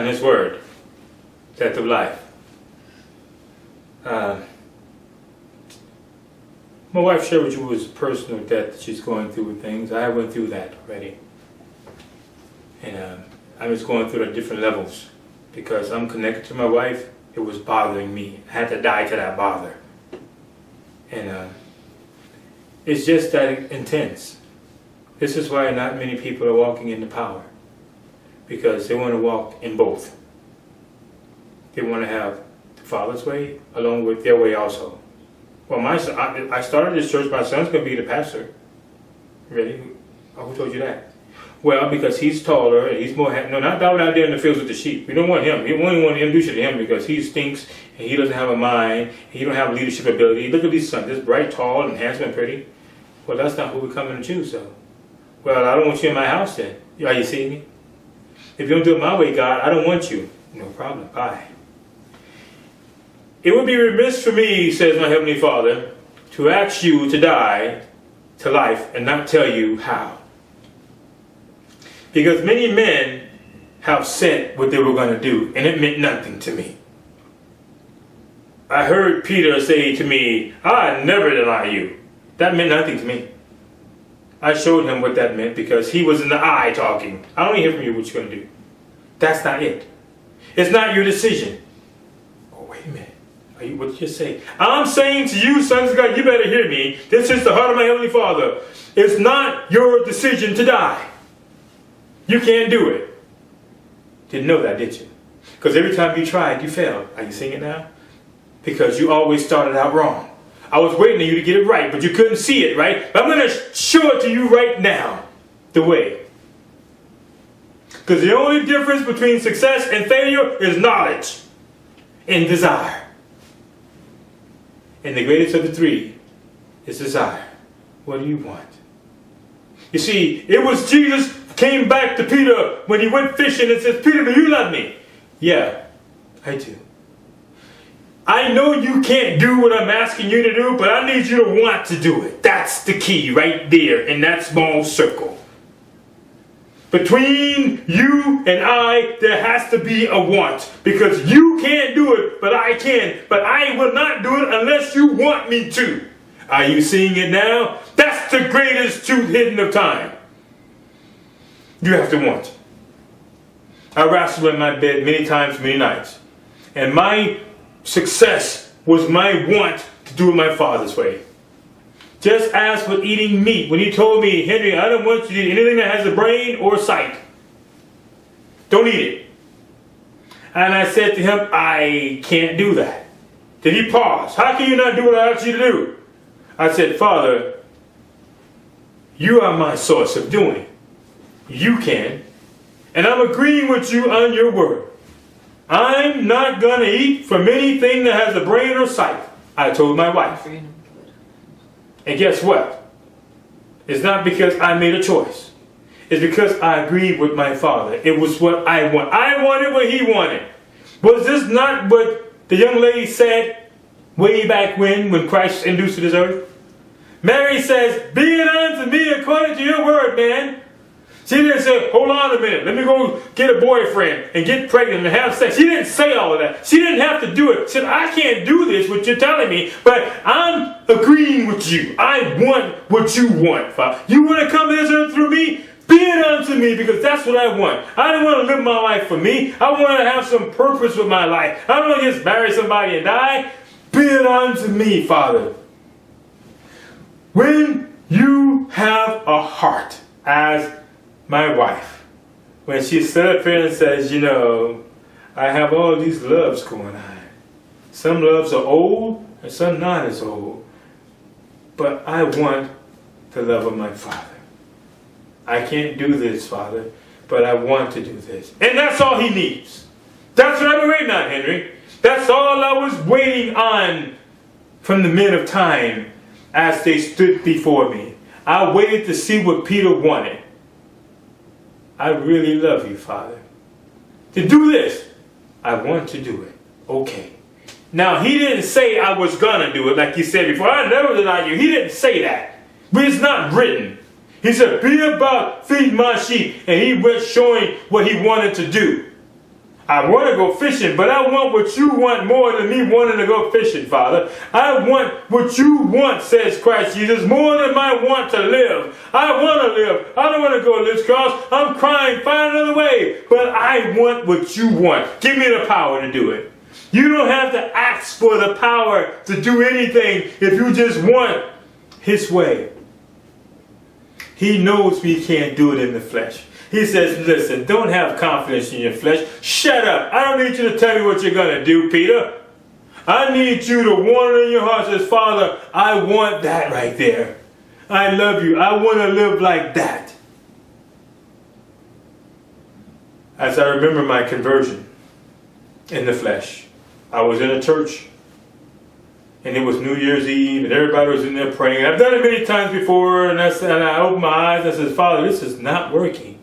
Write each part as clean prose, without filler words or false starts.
and His Word, death of life. My wife shared with you was personal death that she's going through with things. I went through that already. And I was going through it at different levels. Because I'm connected to my wife, it was bothering me. I had to die to that bother. And it's just that intense. This is why not many people are walking in the power. Because they want to walk in both. They want to have the Father's way along with their way also. Well, I started this church. My son's going to be the pastor. Really? Who told you that? Well, because he's taller and he's more... No, not out there in the fields with the sheep. We don't want him. We only want to introduce you to him because he stinks and he doesn't have a mind. And he don't have leadership ability. Look at these sons. This bright, tall, and handsome and pretty. Well, that's not who we're coming to choose, though. Well, I don't want you in my house then. Are you seeing me? If you don't do it my way, God, I don't want you. No problem. Bye. It would be remiss for me, says my Heavenly Father, to ask you to die to life and not tell you how. Because many men have said what they were going to do, and it meant nothing to me. I heard Peter say to me, I never deny you. That meant nothing to me. I showed him what that meant because he was in the eye talking. I don't hear from you what you're going to do. That's not it. It's not your decision. Oh, wait a minute. What did you say? I'm saying to you, sons of God, you better hear me. This is the heart of my Heavenly Father. It's not your decision to die. You can't do it. Didn't know that, did you? Because every time you tried, you failed. Are you seeing it now? Because you always started out wrong. I was waiting on you to get it right, but you couldn't see it, right? But I'm going to show it to you right now, the way. Because the only difference between success and failure is knowledge and desire. And the greatest of the three is desire. What do you want? You see, it was Jesus came back to Peter when he went fishing and says, Peter, do you love me? Yeah, I do. I know you can't do what I'm asking you to do, but I need you to want to do it. That's the key right there in that small circle. Between you and I, there has to be a want. Because you can't do it, but I can. But I will not do it unless you want me to. Are you seeing it now? That's the greatest truth hidden of time. You have to want. I wrestled in my bed many times, many nights. And my success was my want to do it my Father's way. Just as with eating meat, when he told me, Henry, I don't want you to eat anything that has a brain or sight. Don't eat it. And I said to him, I can't do that. Then he paused. How can you not do what I asked you to do? I said, Father, you are my source of doing it. You can. And I'm agreeing with you on your word. I'm not going to eat from anything that has a brain or sight. I told my wife. And guess what? It's not because I made a choice. It's because I agreed with my Father. It was what I want. I wanted what he wanted. Was this not what the young lady said way back when Christ introduced to this earth? Mary says, be it unto me according to your word, man. She didn't say, hold on a minute, let me go get a boyfriend and get pregnant and have sex. She didn't say all of that. She didn't have to do it. She said, I can't do this, what you're telling me, but I'm agreeing with you. I want what you want, Father. You want to come to this earth through me? Be it unto me, because that's what I want. I don't want to live my life for me. I want to have some purpose with my life. I don't want to just marry somebody and die. Be it unto me, Father. When you have a heart as my wife, when she stood up here and says, you know, I have all these loves going on. Some loves are old and some not as old. But I want the love of my Father. I can't do this, Father, but I want to do this. And that's all he needs. That's what I've been waiting on, Henry. That's all I was waiting on from the men of time as they stood before me. I waited to see what Peter wanted. I really love you, Father. To do this, I want to do it. Okay. Now, he didn't say I was going to do it like he said before. I never denied you. He didn't say that. But it's not written. He said, be about feed my sheep. And he went showing what he wanted to do. I want to go fishing, but I want what you want more than me wanting to go fishing, Father. I want what you want, says Christ Jesus, more than my want to live. I want to live. I don't want to go to this cross. I'm crying, find another way. But I want what you want. Give me the power to do it. You don't have to ask for the power to do anything if you just want His way. He knows we can't do it in the flesh. He says, listen, don't have confidence in your flesh. Shut up. I don't need you to tell me what you're going to do, Peter. I need you to want it in your heart. Says, Father, I want that right there. I love you. I want to live like that. As I remember my conversion in the flesh, I was in a church, and it was New Year's Eve, and everybody was in there praying. I've done it many times before, and I opened my eyes, and I said, Father, this is not working.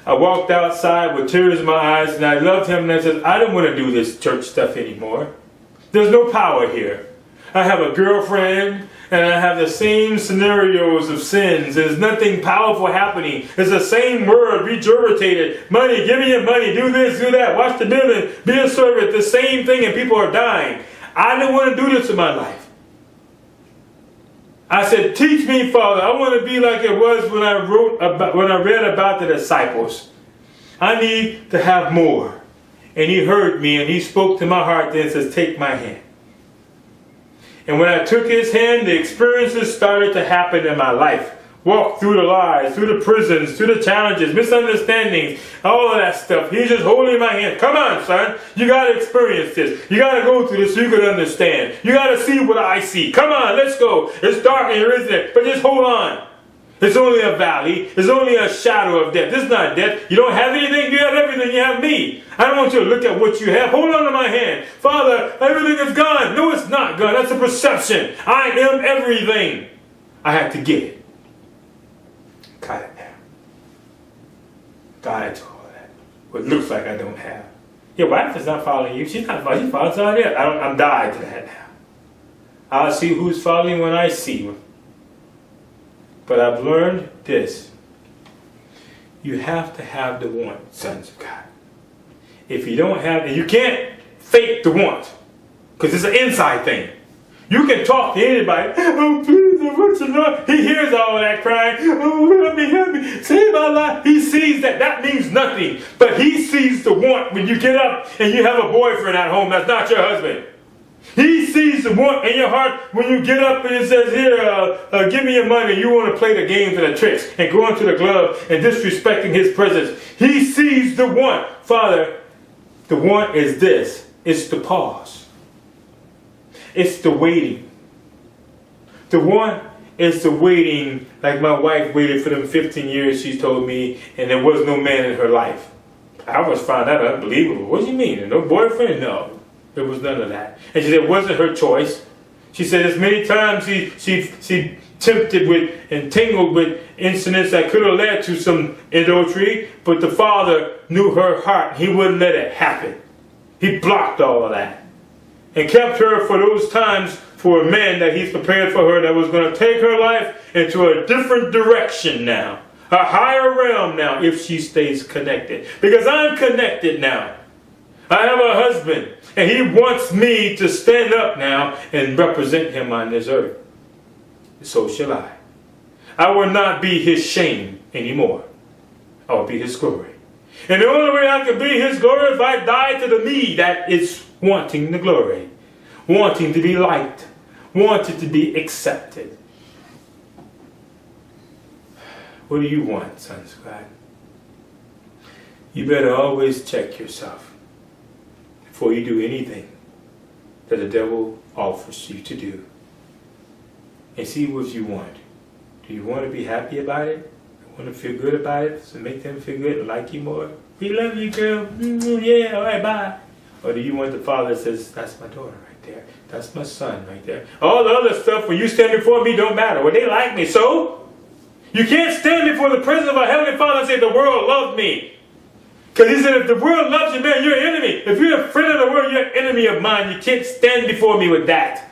I walked outside with tears in my eyes, and I loved Him, and I said, I don't want to do this church stuff anymore. There's no power here. I have a girlfriend, and I have the same scenarios of sins. There's nothing powerful happening. It's the same word, regurgitated. Money, give me your money, do this, do that, watch the building, be a servant, the same thing, and people are dying. I don't want to do this in my life. I said, teach me, Father. I want to be like it was when I read about the disciples. I need to have more. And He heard me, and He spoke to my heart then and says, take my hand. And when I took His hand, the experiences started to happen in my life. Walk through the lies, through the prisons, through the challenges, misunderstandings, all of that stuff. He's just holding my hand. Come on, son. You got to experience this. You got to go through this so you can understand. You got to see what I see. Come on, let's go. It's dark here, isn't it? But just hold on. It's only a valley. It's only a shadow of death. This is not death. You don't have anything. You have everything. You have me. I don't want you to look at what you have. Hold on to my hand. Father, everything is gone. No, it's not gone. That's a perception. I am everything. I have to get it. Got it now. Got it to all that. What looks like I don't have. Your wife is not following you. She's not following. She's following somebody else. I'm died to that now. I'll see who's following when I see you. But I've learned this. You have to have the want, sons of God. If you don't have it, you can't fake the want. Because it's an inside thing. You can talk to anybody. Oh, please, I want you to know. He hears all that crying. Oh, help me, save my life. He sees that. That means nothing. But He sees the want when you get up and you have a boyfriend at home that's not your husband. He sees the want in your heart when you get up and it says, here, give me your money. You want to play the games and the tricks and go into the club and disrespecting His presence. He sees the want. Father, the want is this. It's the pause. It's the waiting. The want is the waiting, like my wife waited for them 15 years, she told me, and there was no man in her life. I always found that unbelievable. What do you mean? No boyfriend? No. There was none of that. And she said it wasn't her choice. She said as many times she tempted with and tangled with incidents that could have led to some adultery, but the Father knew her heart. He wouldn't let it happen. He blocked all of that. And kept her for those times for a man that He's prepared for her that was going to take her life into a different direction now. A higher realm now if she stays connected. Because I'm connected now. I have a husband and He wants me to stand up now and represent Him on this earth. So shall I. I will not be His shame anymore. I will be His glory. And the only way I can be His glory is if I die to the me that is wanting the glory, wanting to be liked, wanting to be accepted. What do you want, sons of God? You better always check yourself before you do anything that the devil offers you to do. And see what you want. Do you want to be happy about it? Want to feel good about it? So make them feel good and like you more? We love you, girl. Yeah, all right, bye. Or do you want the Father that says, that's my daughter right there. That's my son right there. All the other stuff, when you stand before me, don't matter. Well, they like me, so? You can't stand before the presence of our Heavenly Father and say, the world loved me. Because He said, if the world loves you, man, you're an enemy. If you're a friend of the world, you're an enemy of mine. You can't stand before me with that.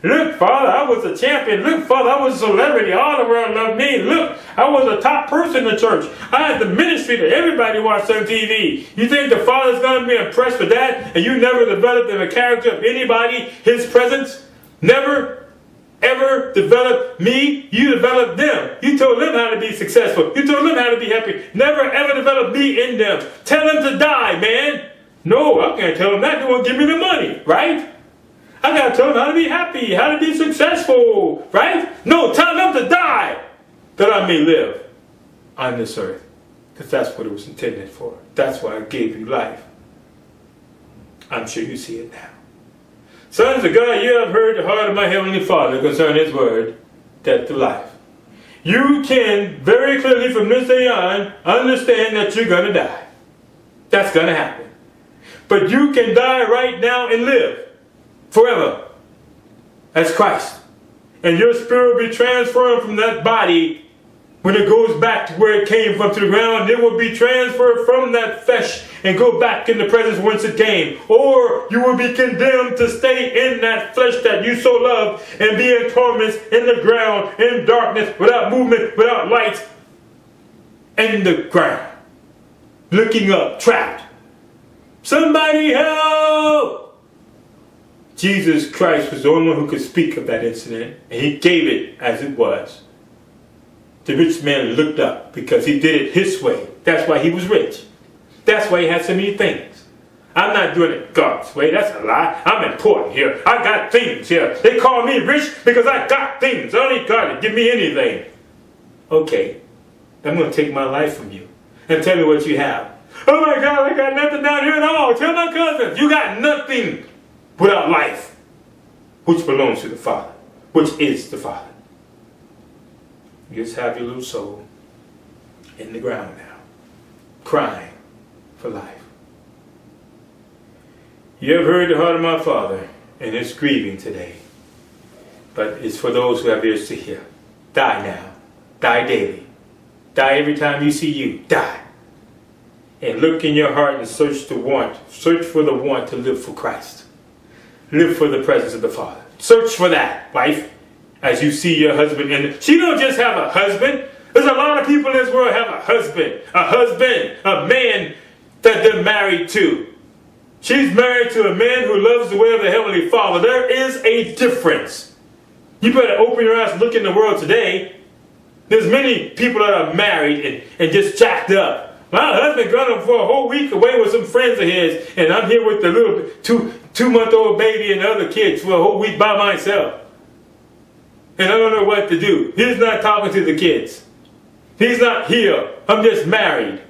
Look, Father, I was a champion. Look, Father, I was a celebrity. All the world loved me. Look, I was a top person in the church. I had the ministry that everybody watched on TV. You think the Father's going to be impressed with that? And you never developed in the character of anybody His presence? Never, ever developed me. You developed them. You told them how to be successful. You told them how to be happy. Never, ever developed me in them. Tell them to die, man. No, I can't tell them that. They won't give me the money, right? I got to tell them how to be happy, how to be successful, right? No, tell them to die that I may live on this earth. Because that's what it was intended for. That's why I gave you life. I'm sure you see it now. Sons of God, you have heard the heart of my Heavenly Father concerning His word, death to life. You can very clearly from this day on understand that you're going to die. That's going to happen. But you can die right now and live forever as Christ. And your spirit will be transferred from that body when it goes back to where it came from, to the ground. It will be transferred from that flesh and go back in the presence whence it came. Or you will be condemned to stay in that flesh that you so love and be in torments in the ground, in darkness, without movement, without light, in the ground, looking up, trapped. Somebody help! Jesus Christ was the only one who could speak of that incident, and He gave it as it was. The rich man looked up because he did it His way. That's why he was rich. That's why he had so many things. I'm not doing it God's way. That's a lie. I'm important here. I got things here. They call me rich because I got things. I don't need God to give me anything. Okay, I'm going to take my life from you and tell me what you have. Oh my God, I got nothing down here at all. Tell my cousins, you got nothing without life, which belongs to the Father, which is the Father. You just have your little soul in the ground now, crying for life. You have heard the heart of my Father, and it's grieving today. But it's for those who have ears to hear. Die now. Die daily. Die every time you see you. Die. And look in your heart and search the want. Search for the want to live for Christ. Live for the presence of the Father. Search for that, wife, as you see your husband. And she don't just have a husband. There's a lot of people in this world have a husband, a man that they're married to. She's married to a man who loves the way of the Heavenly Father. There is a difference. You better open your eyes and look in the world today. There's many people that are married and just jacked up. My husband gone for a whole week away with some friends of his, and I'm here with the little two-month-old baby and the other kids for a whole week by myself. And I don't know what to do. He's not talking to the kids. He's not here. I'm just married.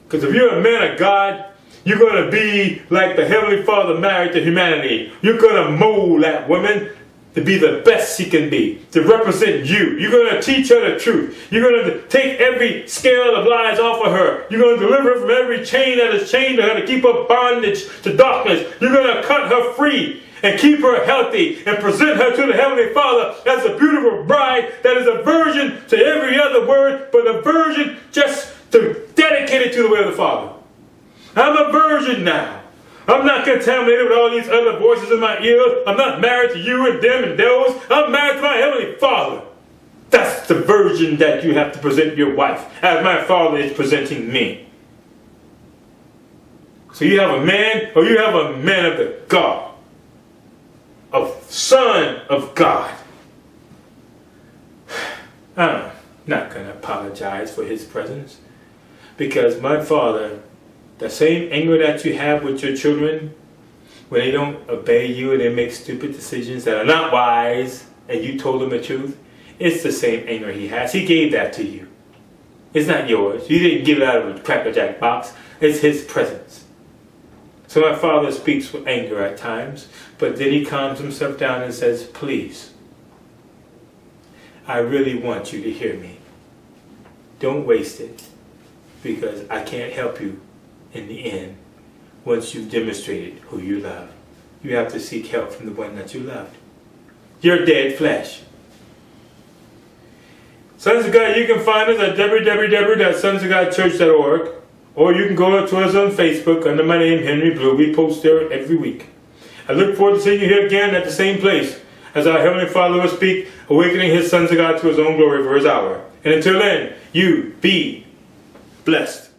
Because if you're a man of God, you're going to be like the Heavenly Father married to humanity. You're going to mold that woman to be the best she can be, to represent you. You're going to teach her the truth. You're going to take every scale of lies off of her. You're going to deliver her from every chain that is chained to her to keep her bondage to darkness. You're going to cut her free and keep her healthy and present her to the Heavenly Father as a beautiful bride that is a virgin to every other word, but a virgin just to dedicate it to the way of the Father. I'm a virgin now. I'm not contaminated with all these other voices in my ear. I'm not married to you and them and those. I'm married to my Heavenly Father. That's the virgin that you have to present your wife, as my Father is presenting me. So you have a man, or you have a man of the God, a son of God. I'm not going to apologize for His presence, because my Father, the same anger that you have with your children when they don't obey you and they make stupid decisions that are not wise and you told them the truth, it's the same anger He has. He gave that to you. It's not yours. You didn't give it out of a Cracker Jack box. It's His presence. So my Father speaks with anger at times, but then He calms Himself down and says, please, I really want you to hear me. Don't waste it, because I can't help you in the end. Once you've demonstrated who you love, you have to seek help from the one that you loved. You're dead flesh. Sons of God, you can find us at www.sonsofgodchurch.org, or you can go to us on Facebook under my name, Henry Blue. We post there every week. I look forward to seeing you here again at the same place. as our Heavenly Father will speak, awakening His sons of God to His own glory for His hour. And until then, you be blessed.